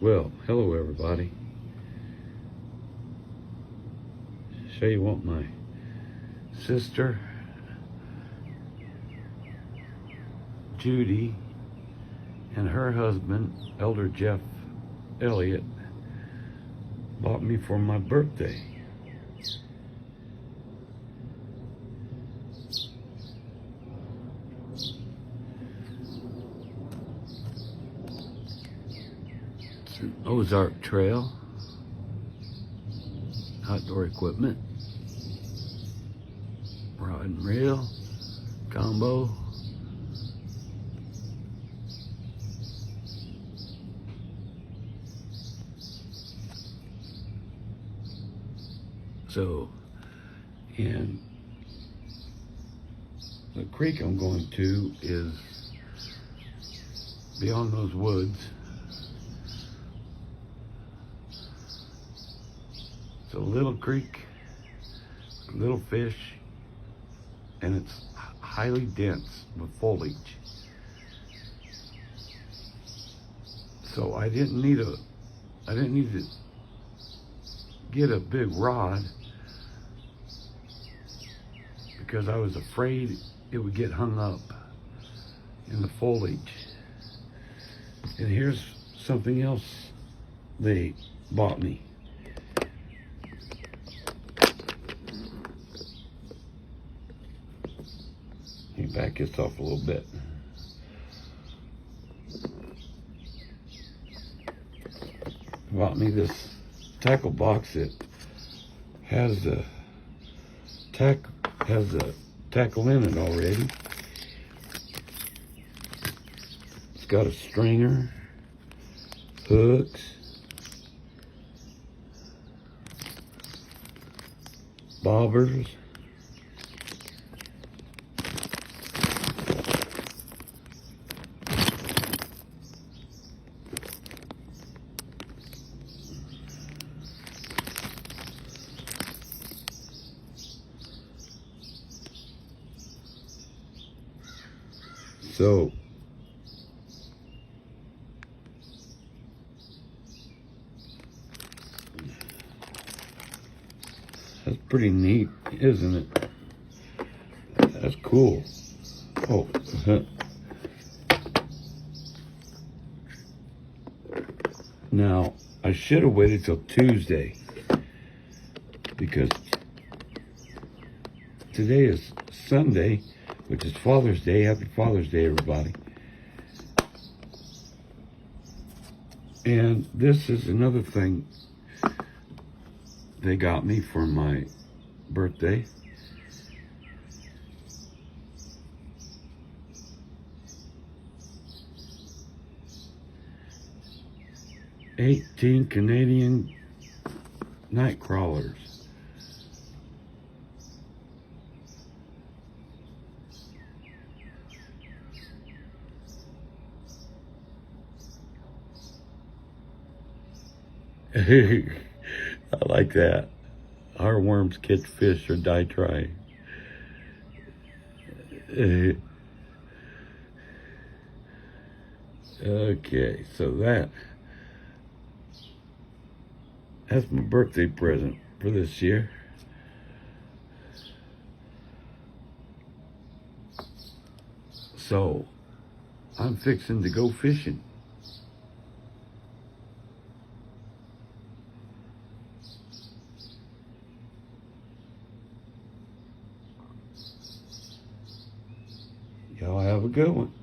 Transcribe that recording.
Well, hello everybody. Show you what my sister Judy and her husband, Elder Jeff Elliott, bought me for my birthday. It's an Ozark Trail, outdoor equipment, rod and reel, combo. So, and the creek I'm going to is beyond those woods. It's a little creek, little fish, and it's highly dense with foliage. So I didn't need to get a big rod because I was afraid it would get hung up in the foliage. And here's something else they bought me. Let me back this off a little bit. Bought me this tackle box that has the tackle in it already. It's got a stringer, hooks, bobbers, so that's pretty neat, isn't it? That's cool. Oh, now I should have waited till Tuesday because today is Sunday, which is Father's Day. Happy Father's Day, everybody. And this is another thing they got me for my birthday. $18 Canadian night crawlers. I like that. Our worms catch fish or die trying. Okay, so that's my birthday present for this year. So I'm fixing to go fishing. Y'all have a good one.